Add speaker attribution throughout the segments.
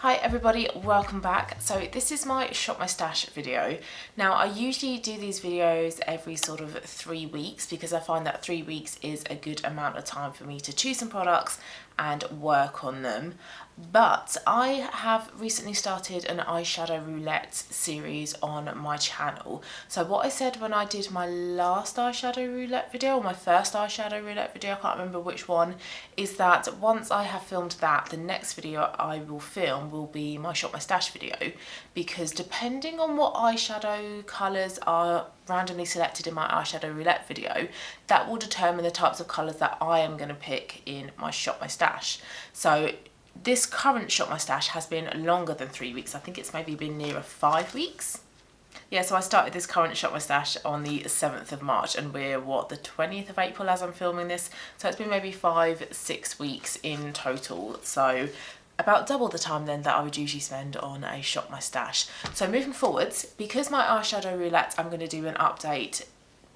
Speaker 1: Hi everybody, welcome back. So this is my shop my stash video. Now I usually do these videos every sort of 3 weeks because I find that 3 weeks is a good amount of time for me to choose some products and work on them. But I have recently started an eyeshadow roulette series on my channel. So what I said when I did my last eyeshadow roulette video, or my first eyeshadow roulette video, I can't remember which one, is that once I have filmed that, the next video I will film will be my shop my stash video, because depending on what eyeshadow colours are randomly selected in my eyeshadow roulette video, that will determine the types of colours that I am going to pick in my shop my stash. So this current shop my stash has been longer than 3 weeks. I think it's maybe been nearer 5 weeks. Yeah, so I started this current shop my stash on the 7th of March and we're what, the 20th of April as I'm filming this. So it's been maybe 5-6 weeks in total. So about double the time then that I would usually spend on a shop my stash. So moving forwards, because my eyeshadow roulette, I'm going to do an update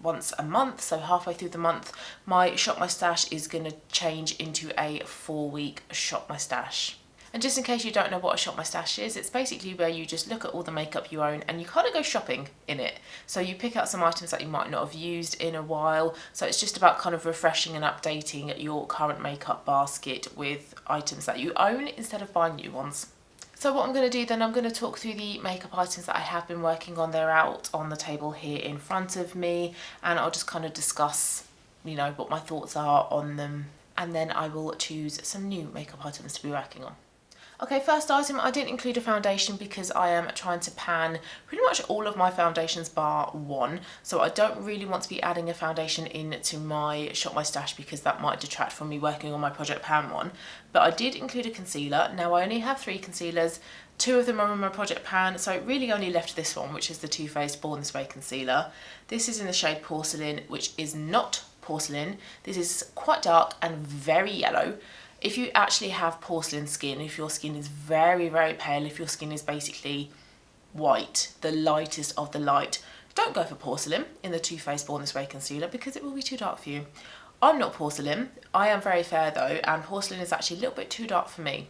Speaker 1: once a month, so halfway through the month, my shop my stash is going to change into a 4-week shop my stash. And just in case you don't know what a shop my stash is, it's basically where you just look at all the makeup you own and you kind of go shopping in it. So you pick out some items that you might not have used in a while. So it's just about kind of refreshing and updating your current makeup basket with items that you own instead of buying new ones. So what I'm going to do then, I'm going to talk through the makeup items that I have been working on. They're out on the table here in front of me, and I'll just kind of discuss, you know, what my thoughts are on them, and then I will choose some new makeup items to be working on. Okay, first item, I didn't include a foundation because I am trying to pan pretty much all of my foundations bar one. So I don't really want to be adding a foundation into my shop my stash because that might detract from me working on my Project Pan one. But I did include a concealer. Now I only have 3 concealers. 2 of them are in my Project Pan, so it really only left this one, which is the Too Faced Born This Way concealer. This is in the shade Porcelain, which is not porcelain. This is quite dark and very yellow. If you actually have porcelain skin, if your skin is very, very pale, if your skin is basically white, the lightest of the light, don't go for porcelain in the Too Faced Born This Way concealer because it will be too dark for you. I'm not porcelain. I am very fair though, and porcelain is actually a little bit too dark for me.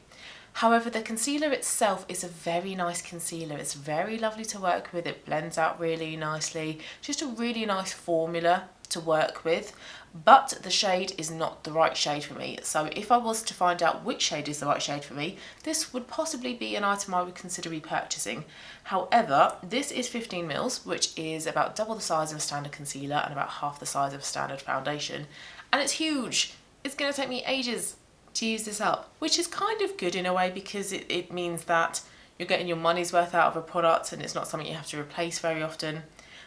Speaker 1: However, the concealer itself is a very nice concealer. It's very lovely to work with. It blends out really nicely. Just a really nice formula to work with, but the shade is not the right shade for me. So if I was to find out which shade is the right shade for me, this would possibly be an item I would consider repurchasing. However, this is 15 mils, which is about double the size of a standard concealer and about half the size of a standard foundation, and it's huge. It's going to take me ages to use this up, which is kind of good in a way because it means that you're getting your money's worth out of a product and it's not something you have to replace very often.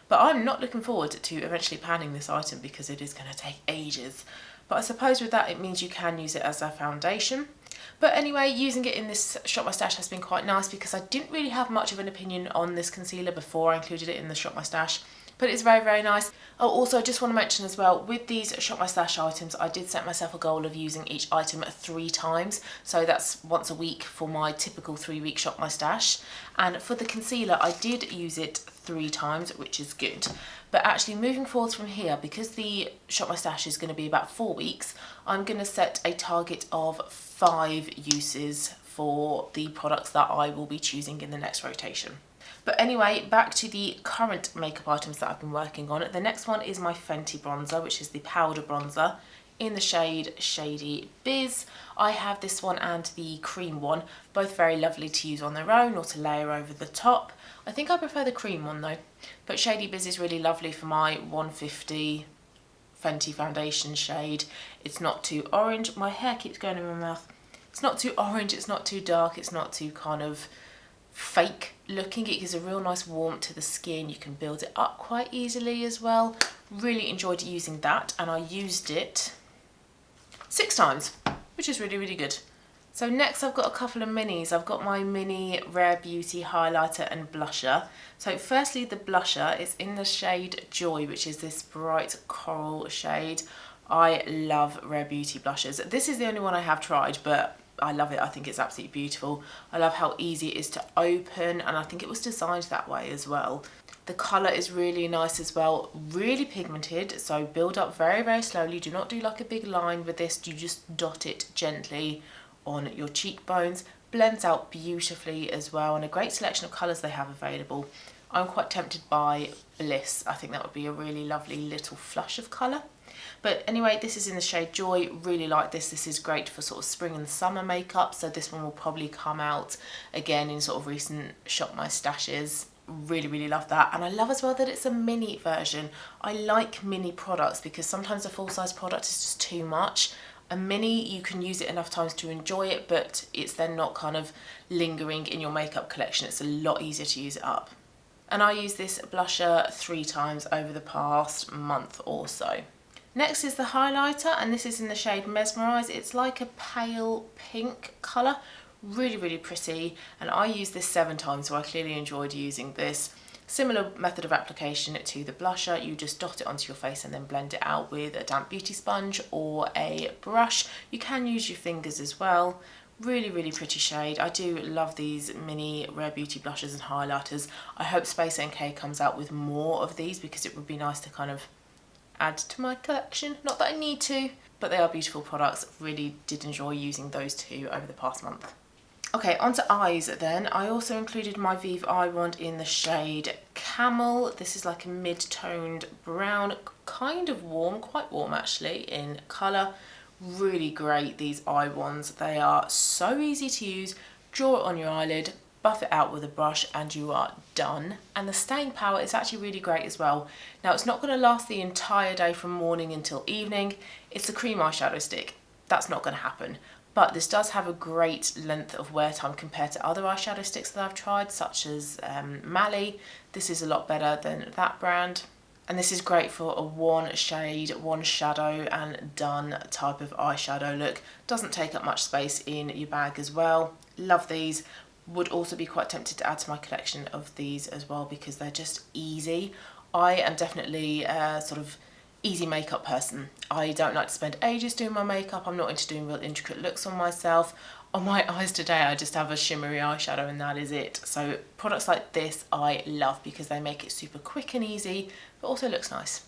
Speaker 1: But I'm not looking forward to eventually panning this item because it is going to take ages. But I suppose with that it means you can use it as a foundation. But anyway, using it in this shop my stash has been quite nice because I didn't really have much of an opinion on this concealer before I included it in the shop my stash. But it's very, very nice. Oh, also, I just want to mention as well, with these shop my stash items, I did set myself a goal of using each item 3 times. So that's once a week for my typical 3-week shop my stash. And for the concealer, I did use it 3 times, which is good. But actually moving forward from here, because the shop my stash is going to be about 4 weeks, I'm going to set a target of 5 uses for the products that I will be choosing in the next rotation. But anyway, back to the current makeup items that I've been working on. The next one is my Fenty bronzer, which is the powder bronzer in the shade Shady Biz. I have this one and the cream one, both very lovely to use on their own or to layer over the top. I think I prefer the cream one though, but Shady Biz is really lovely for my 150 Fenty foundation shade. It's not too orange. My hair keeps going in my mouth. It's not too orange, it's not too dark, it's not too kind of fake looking. It gives a real nice warmth to the skin. You can build it up quite easily as well. Really enjoyed using that, and I used it 6 times, which is really, really good. So next I've got a couple of minis. I've got my mini Rare Beauty highlighter and blusher. So firstly, the blusher is in the shade Joy, which is this bright coral shade. I love Rare Beauty blushers. This is the only one I have tried, but I love it. I think it's absolutely beautiful. I love how easy it is to open, and I think it was designed that way as well. The colour is really nice as well, really pigmented, so build up very, very slowly. Do not do like a big line with this, you just dot it gently on your cheekbones. blends out beautifully as well, and a great selection of colours they have available. I'm quite tempted by Bliss. I think that would be a really lovely little flush of colour. But anyway, this is in the shade Joy. Really like this. This is great for sort of spring and summer makeup. So this one will probably come out again in sort of recent Shop My Stashes. Really, really love that. And I love as well that it's a mini version. I like mini products because sometimes a full-size product is just too much. A mini, you can use it enough times to enjoy it, but it's then not kind of lingering in your makeup collection. It's a lot easier to use it up. And I use this blusher 3 times over the past month or so. Next is the highlighter, and this is in the shade Mesmerise. It's like a pale pink colour, really, really pretty. And I used this 7 times, so I clearly enjoyed using this. Similar method of application to the blusher. You just dot it onto your face and then blend it out with a damp beauty sponge or a brush. You can use your fingers as well. Really, really pretty shade. I do love these mini Rare Beauty blushes and highlighters. I hope Space NK comes out with more of these because it would be nice to kind of add to my collection. Not that I need to, but they are beautiful products. Really did enjoy using those 2 over the past month. Okay, onto eyes then. I also included my Vieve Eye Wand in the shade Camel. This is like a mid-toned brown, kind of warm, quite warm actually in colour. Really great, these eye wands. They are so easy to use. Draw it on your eyelid, buff it out with a brush, and you are done. And the staying power is actually really great as well. Now, it's not going to last the entire day from morning until evening. It's a cream eyeshadow stick. That's not going to happen. But this does have a great length of wear time compared to other eyeshadow sticks that I've tried, such as Mally. This is a lot better than that brand. And this is great for a one shade, one shadow and done type of eyeshadow look. Doesn't take up much space in your bag as well. Love these. Would also be quite tempted to add to my collection of these as well because they're just easy. I am definitely a sort of easy makeup person. I don't like to spend ages doing my makeup. I'm not into doing real intricate looks on myself. On my eyes today, I just have a shimmery eyeshadow and that is it. So products like this I love because they make it super quick and easy, but also looks nice.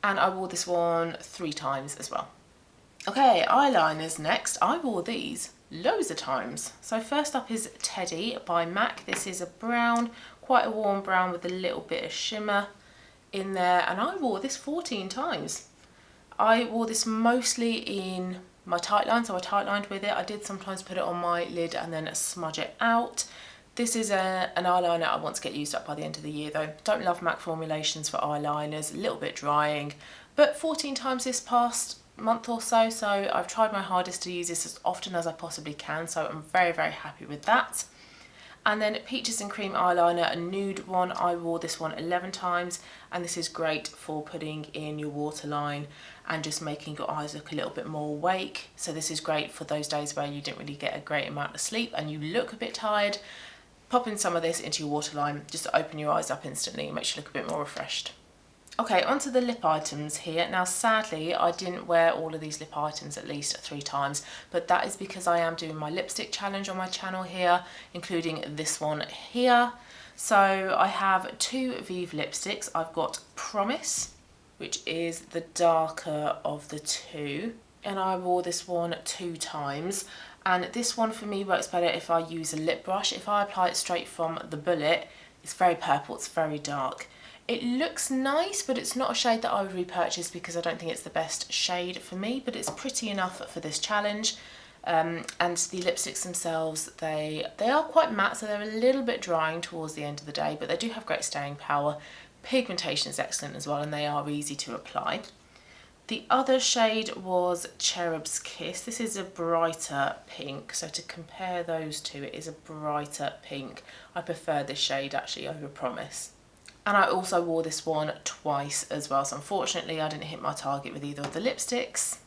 Speaker 1: And I wore this one 3 times as well. Okay, eyeliners next. I wore these loads of times. So first up is Teddy by MAC. This is a brown, quite a warm brown with a little bit of shimmer in there. And I wore this 14 times. I wore this mostly in my tight line, so I tight lined with it. I did sometimes put it on my lid and then smudge it out. This is an eyeliner I want to get used up by the end of the year though. Don't love MAC formulations for eyeliners, a little bit drying, but 14 times this past month or so, so I've tried my hardest to use this as often as I possibly can, so I'm very, very happy with that. And then Peaches and Cream eyeliner, a nude one. I wore this one 11 times, and this is great for putting in your waterline and just making your eyes look a little bit more awake. So this is great for those days where you didn't really get a great amount of sleep and you look a bit tired. Pop in some of this into your waterline just to open your eyes up instantly and makes you look a bit more refreshed. Okay, onto the lip items here. Now, sadly, I didn't wear all of these lip items at least 3 times, but that is because I am doing my lipstick challenge on my channel here, including this one here. So I have 2 Vieve lipsticks. I've got Promise, which is the darker of the 2, and I wore this one 2 times. And this one for me works better if I use a lip brush. If I apply it straight from the bullet, it's very purple, it's very dark. It looks nice, but it's not a shade that I would repurchase because I don't think it's the best shade for me, but it's pretty enough for this challenge. And the lipsticks themselves, they are quite matte, so they're a little bit drying towards the end of the day, but they do have great staying power. Pigmentation is excellent as well, and they are easy to apply. The other shade was Cherub's Kiss. This is a brighter pink, so to compare those two, it is a brighter pink. I prefer this shade actually over Promise. And I also wore this one twice as well, so unfortunately I didn't hit my target with either of the lipsticks.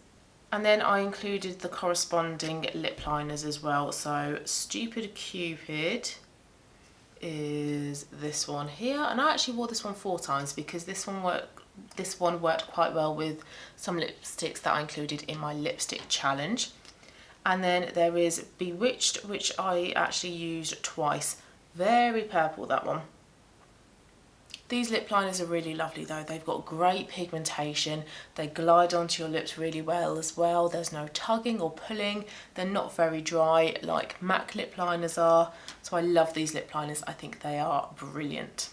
Speaker 1: And then I included the corresponding lip liners as well. So Stupid Cupid is this one here, and I actually wore this one 4 times because this one worked quite well with some lipsticks that I included in my lipstick challenge. And then there is Bewitched, which I actually used twice. Very purple, that one. These lip liners are really lovely though. They've got great pigmentation. They glide onto your lips really well as well. There's no tugging or pulling. They're not very dry like MAC lip liners are. So I love these lip liners. I think they are brilliant.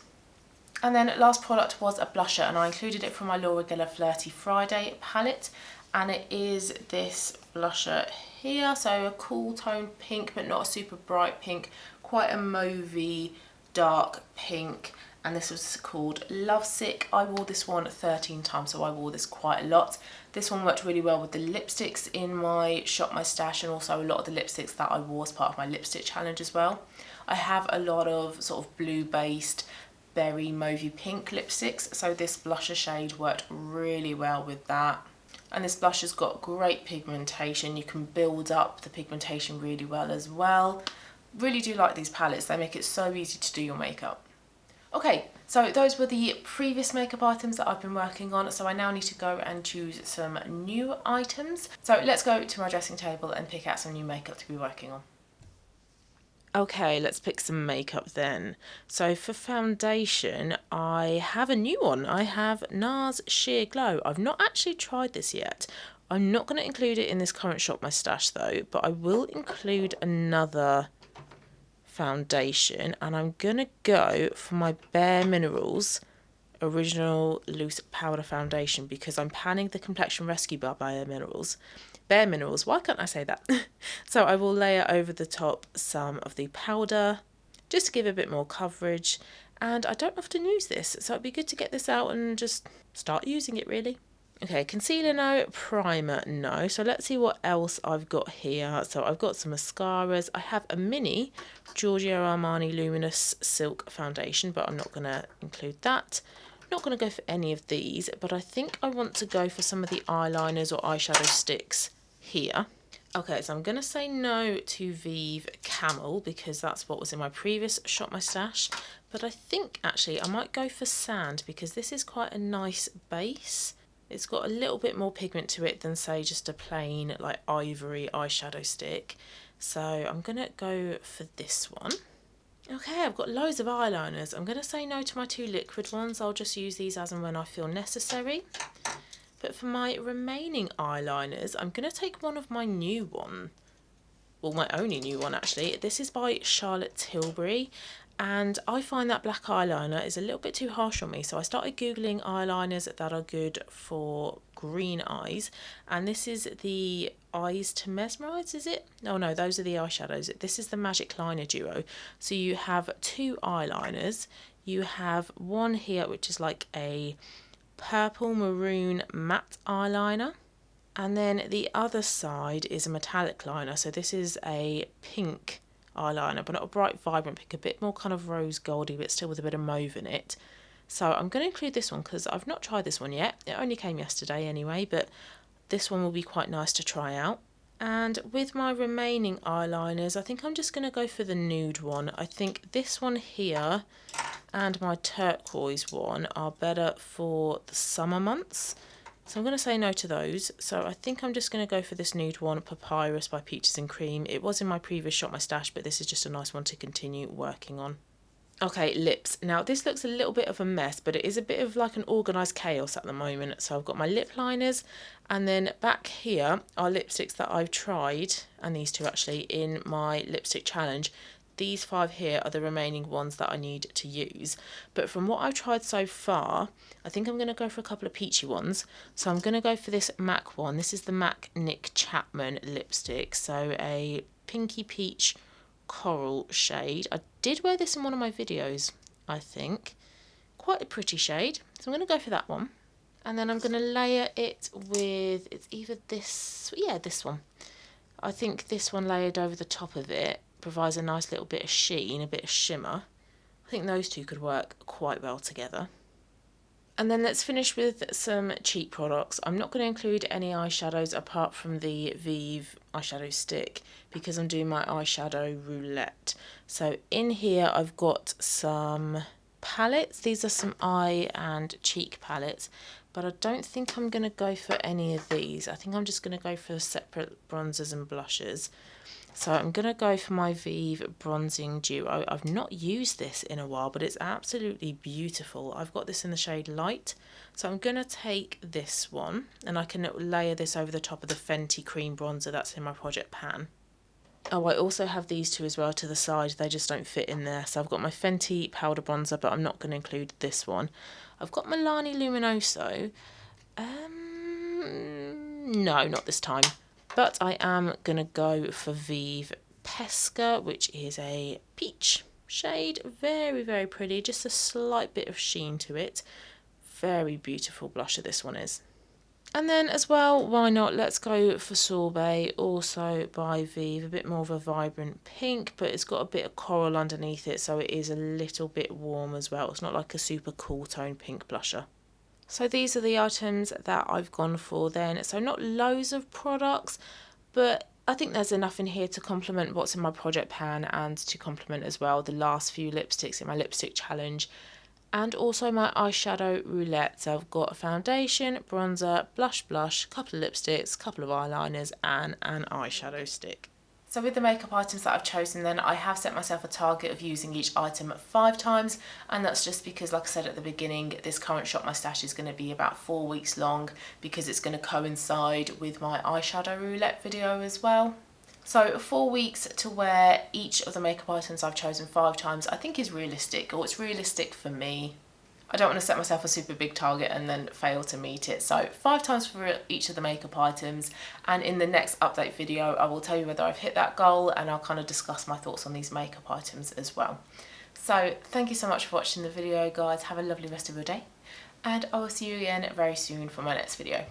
Speaker 1: And then last product was a blusher, and I included it from my Laura Geller Flirty Friday palette. And it is this blusher here. So a cool tone pink, but not a super bright pink. Quite a mauvey, dark pink. And this was called Lovesick. I wore this one 13 times, so I wore this quite a lot. This one worked really well with the lipsticks in my Shop My Stash, and also a lot of the lipsticks that I wore as part of my lipstick challenge as well. I have a lot of sort of blue based berry mauvey pink lipsticks, so this blusher shade worked really well with that. And this blush has got great pigmentation. You can build up the pigmentation really well as well. Really do like these palettes. They make it so easy to do your makeup. Okay, so those were the previous makeup items that I've been working on, so I now need to go and choose some new items. So let's go to my dressing table and pick out some new makeup to be working on. Okay, let's pick some makeup then. So for foundation, I have a new one. I have NARS Sheer Glow. I've not actually tried this yet. I'm not going to include it in this current Shop My Stash though, but I will include another foundation, and I'm gonna go for my bareMinerals Original Loose Powder Foundation because I'm panning the Complexion Rescue by bareMinerals. bareMinerals, why can't I say that? So I will layer over the top some of the powder just to give a bit more coverage, and I don't often use this, so it'd be good to get this out and just start using it really. Okay, concealer no, primer no. So let's see what else I've got here. So I've got some mascaras. I have a mini Giorgio Armani Luminous Silk Foundation, but I'm not going to include that. I'm not going to go for any of these, but I think I want to go for some of the eyeliners or eyeshadow sticks here. Okay, so I'm going to say no to Vieve Camel because that's what was in my previous Shop My Stash. But I think actually I might go for Sand because this is quite a nice base. It's got a little bit more pigment to it than say just a plain like ivory eyeshadow stick. So I'm going to go for this one. Okay, I've got loads of eyeliners. I'm going to say no to my two liquid ones. I'll just use these as and when I feel necessary. But for my remaining eyeliners, I'm going to take one of my new one. Well, my only new one actually. This is by Charlotte Tilbury. And I find that black eyeliner is a little bit too harsh on me, so I started googling eyeliners that are good for green eyes, and this is the Eyes to Mesmerise, is it? No, those are the eyeshadows. This is the Magic Liner Duo. So you have two eyeliners. You have one here which is like a purple maroon matte eyeliner, and then the other side is a metallic liner. So this is a pink eyeliner, but not a bright vibrant pink, a bit more kind of rose goldy but still with a bit of mauve in it. So I'm going to include this one because I've not tried this one yet. It only came yesterday anyway, but this one will be quite nice to try out. And with my remaining eyeliners, I think I'm just going to go for the nude one. I think this one here and my turquoise one are better for the summer months. So I'm going to say no to those. So I think I'm just going to go for this nude one, Papyrus by Peaches and Cream. It was in my previous Shop My Stash, but this is just a nice one to continue working on. Okay, lips. Now this looks a little bit of a mess, but it is a bit of like an organised chaos at the moment. So I've got my lip liners, and then back here are lipsticks that I've tried, and these two actually, in my lipstick challenge. These 5 here are the remaining ones that I need to use. But from what I've tried so far, I think I'm going to go for a couple of peachy ones. So I'm going to go for this MAC one. This is the MAC Nick Chapman lipstick. So a pinky peach coral shade. I did wear this in one of my videos, I think. Quite a pretty shade. So I'm going to go for that one. And then I'm going to layer it with, it's either this, yeah, this one. I think this one layered over the top of it provides a nice little bit of sheen, a bit of shimmer. I think those two could work quite well together. And then let's finish with some cheek products. I'm not going to include any eyeshadows apart from the Vieve eyeshadow stick because I'm doing my eyeshadow roulette. So in here I've got some palettes. These are some eye and cheek palettes, but I don't think I'm going to go for any of these. I think I'm just going to go for separate bronzers and blushes. So I'm going to go for my Vieve Bronzing Duo. I've not used this in a while, but it's absolutely beautiful. I've got this in the shade Light. So I'm going to take this one, and I can layer this over the top of the Fenty Cream Bronzer that's in my project pan. Oh, I also have these two as well to the side. They just don't fit in there. So I've got my Fenty Powder Bronzer, but I'm not going to include this one. I've got Milani Luminoso. No, not this time. But I am going to go for Vieve Pesca, which is a peach shade. Very, very pretty. Just a slight bit of sheen to it. Very beautiful blusher this one is. And then as well, why not, let's go for Sorbet, also by Vieve. A bit more of a vibrant pink, but it's got a bit of coral underneath it, so it is a little bit warm as well. It's not like a super cool tone pink blusher. So these are the items that I've gone for then. So not loads of products, but I think there's enough in here to complement what's in my project pan and to complement as well the last few lipsticks in my lipstick challenge. And also my eyeshadow roulette. So I've got a foundation, bronzer, blush, couple of lipsticks, couple of eyeliners and an eyeshadow stick. So with the makeup items that I've chosen then, I have set myself a target of using each item 5 times, and that's just because, like I said at the beginning, this current Shop My Stash is going to be about 4 weeks long because it's going to coincide with my eyeshadow roulette video as well. So 4 weeks to wear each of the makeup items I've chosen 5 times I think is realistic, or it's realistic for me. I don't want to set myself a super big target and then fail to meet it. So 5 times for each of the makeup items, and in the next update video I will tell you whether I've hit that goal, and I'll kind of discuss my thoughts on these makeup items as well. So thank you so much for watching the video guys, have a lovely rest of your day, and I will see you again very soon for my next video.